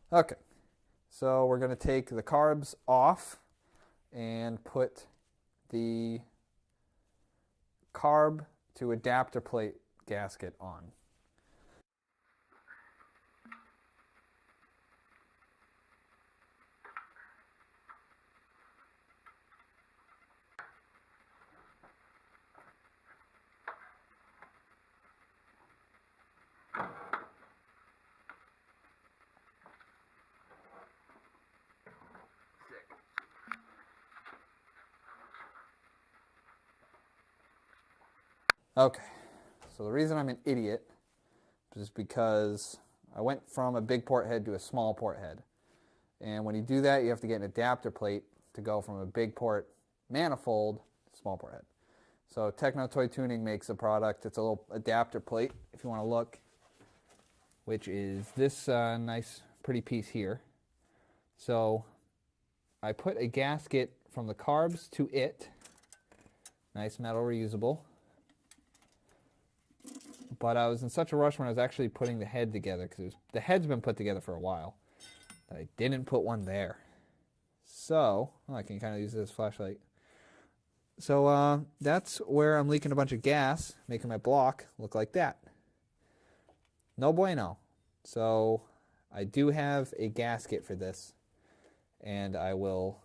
Okay, so we're going to take the carbs off and put the carb to adapter plate gasket on. Okay, so the reason I'm an idiot is because I went from a big port head to a small port head. And when you do that, you have to get an adapter plate to go from a big port manifold to small port head. So Techno Toy Tuning makes a product. It's a little adapter plate, if you want to look, which is this nice, pretty piece here. So I put a gasket from the carbs to it. Nice metal reusable. But I was in such a rush when I was actually putting the head together, because the head's been put together for a while, that I didn't put one there. So, I can kind of use this flashlight. So that's where I'm leaking a bunch of gas, making my block look like that. No bueno. So I do have a gasket for this, and I will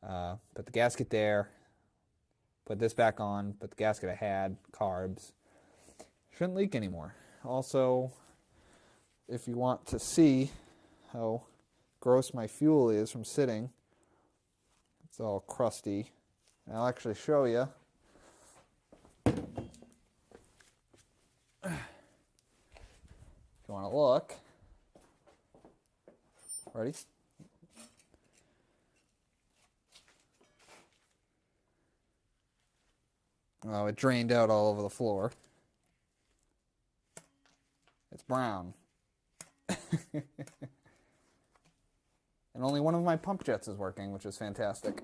put the gasket there, put this back on, put the gasket I had, carbs. Shouldn't leak anymore. Also, if you want to see how gross my fuel is from sitting, it's all crusty. I'll actually show you. If you want to look. Ready? Oh, it drained out all over the floor. It's brown. And only one of my pump jets is working, which is fantastic.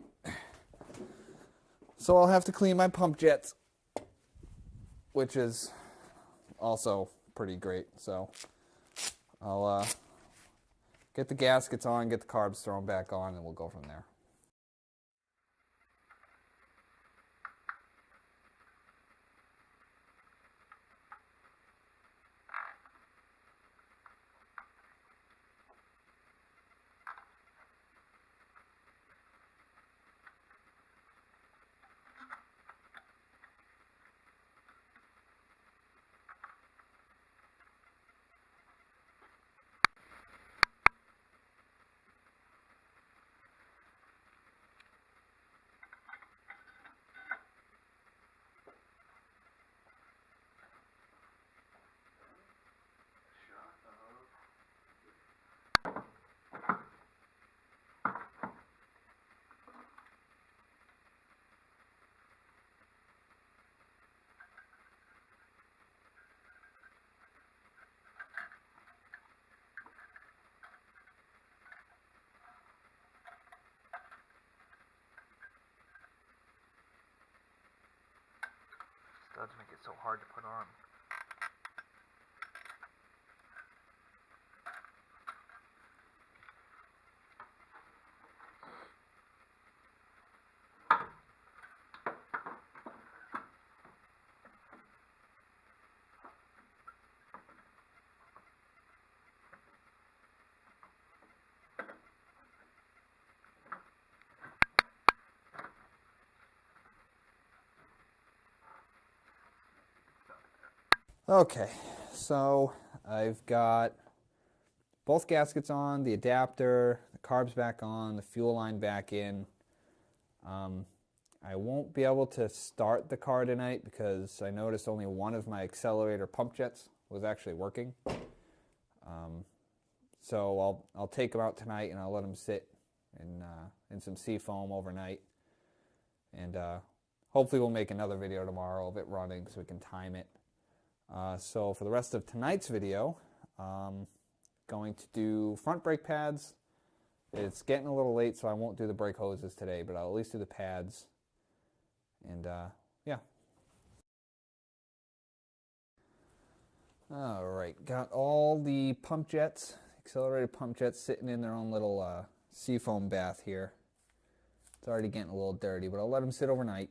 So I'll have to clean my pump jets, which is also pretty great. So I'll get the gaskets on, get the carbs thrown back on, and we'll go from there. Studs make it so hard to put on. Okay, so I've got both gaskets on, the adapter, the carbs back on, the fuel line back in. I won't be able to start the car tonight because I noticed only one of my accelerator pump jets was actually working. So I'll take them out tonight and I'll let them sit in some sea foam overnight. And hopefully we'll make another video tomorrow of it running so we can time it. So for the rest of tonight's video, going to do front brake pads. It's getting a little late, so I won't do the brake hoses today, but I'll at least do the pads. And yeah. All right, got all the pump jets, accelerated pump jets sitting in their own little seafoam bath here. It's already getting a little dirty, but I'll let them sit overnight,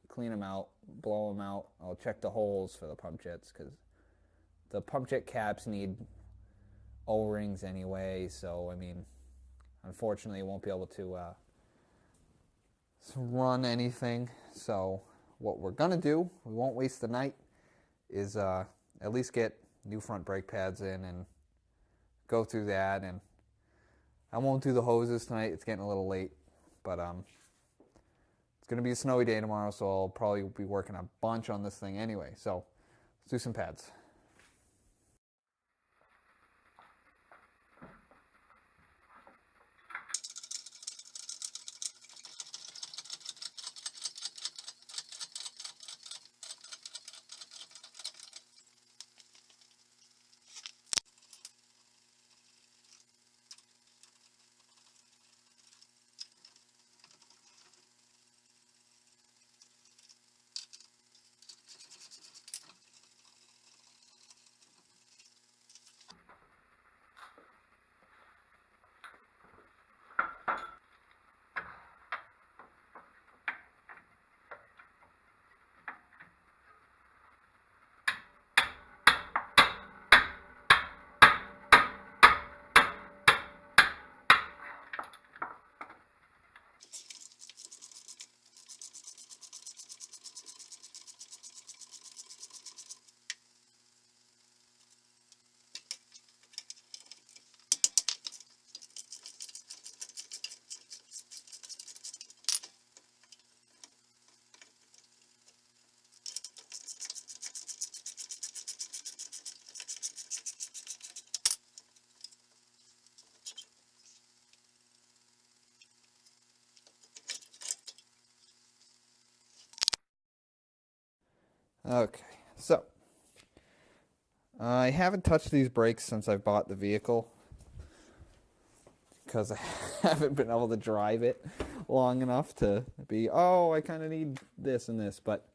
clean them out, blow them out. I'll check the holes for the pump jets because the pump jet caps need O-rings anyway, so I mean, unfortunately, you won't be able to run anything. So what we're gonna do, we won't waste the night, is at least get new front brake pads in and go through that. And I won't do the hoses tonight, it's getting a little late, but it's gonna be a snowy day tomorrow, so I'll probably be working a bunch on this thing anyway. So let's do some pads. Okay, so I haven't touched these brakes since I bought the vehicle because I haven't been able to drive it long enough to be, oh, I kind of need this and this, but,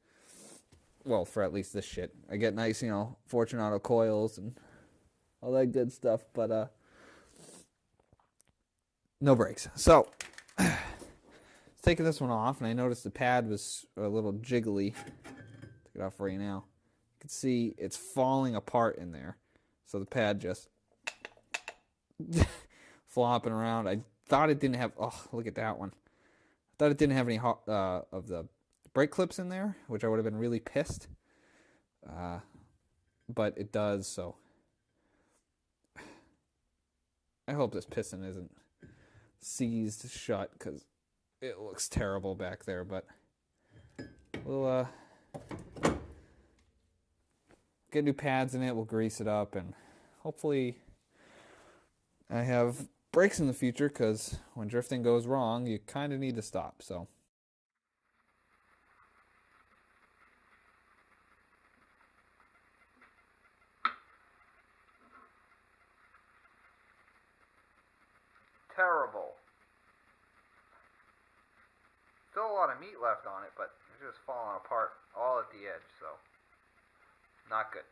well, for at least this shit. I get nice, Fortunato coils and all that good stuff, but no brakes. So, taking this one off, and I noticed the pad was a little jiggly. Take it off right now. You can see it's falling apart in there. So the pad just flopping around. I thought it didn't have, oh, look at that one. I thought it didn't have any of the brake clips in there, which I would have been really pissed. But it does, so I hope this piston isn't seized shut because it looks terrible back there, but we'll get new pads in it, we'll grease it up, and hopefully I have brakes in the future because when drifting goes wrong, you kind of need to stop, so. Terrible. Still a lot of meat left on it, but it's just falling apart all at the edge, so not good.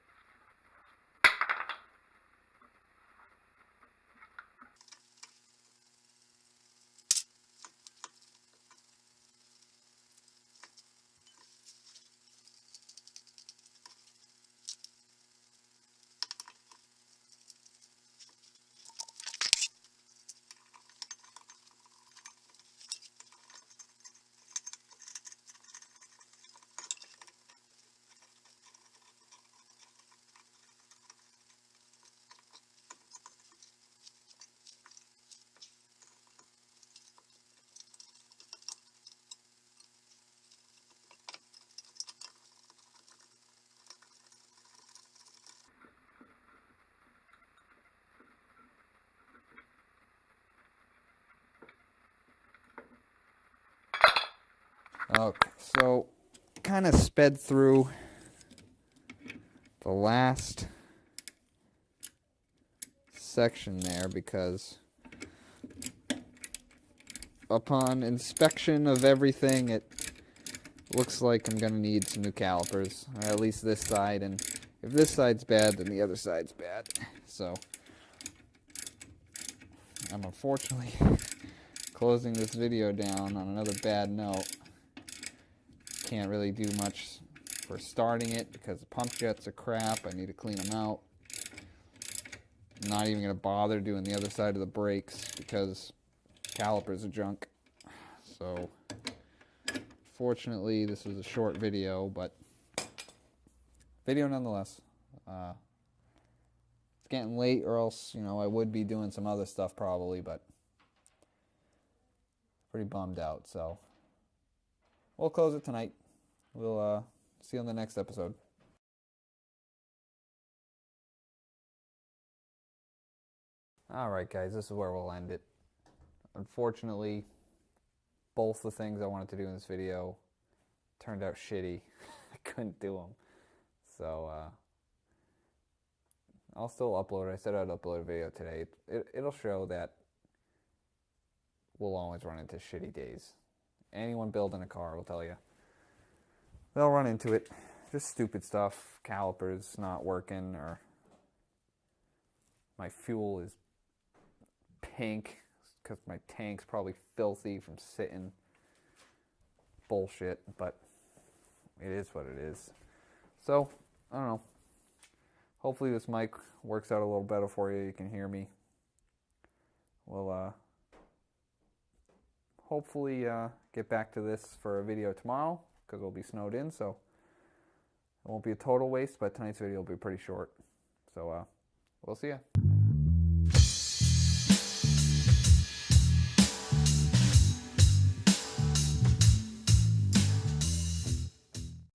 Okay, so kind of sped through the last section there because upon inspection of everything, it looks like I'm going to need some new calipers, or at least this side, and if this side's bad, then the other side's bad. So I'm unfortunately closing this video down on another bad note. Can't really do much for starting it because the pump jets are crap. I need to clean them out. I'm not even going to bother doing the other side of the brakes because calipers are junk. So, fortunately, this was a short video, but video nonetheless. It's getting late, or else, I would be doing some other stuff probably, but pretty bummed out. So, we'll close it tonight. We'll see you on the next episode. Alright guys, this is where we'll end it. Unfortunately, both the things I wanted to do in this video turned out shitty. I couldn't do them. So, I'll still upload it. I said I'd upload a video today. It'll show that we'll always run into shitty days. Anyone building a car will tell you. They'll run into it. Just stupid stuff. Calipers not working, or my fuel is pink because my tank's probably filthy from sitting. Bullshit, but it is what it is. So, I don't know. Hopefully this mic works out a little better for you. You can hear me. We'll hopefully get back to this for a video tomorrow because we'll be snowed in, so it won't be a total waste, but tonight's video will be pretty short. So, we'll see ya.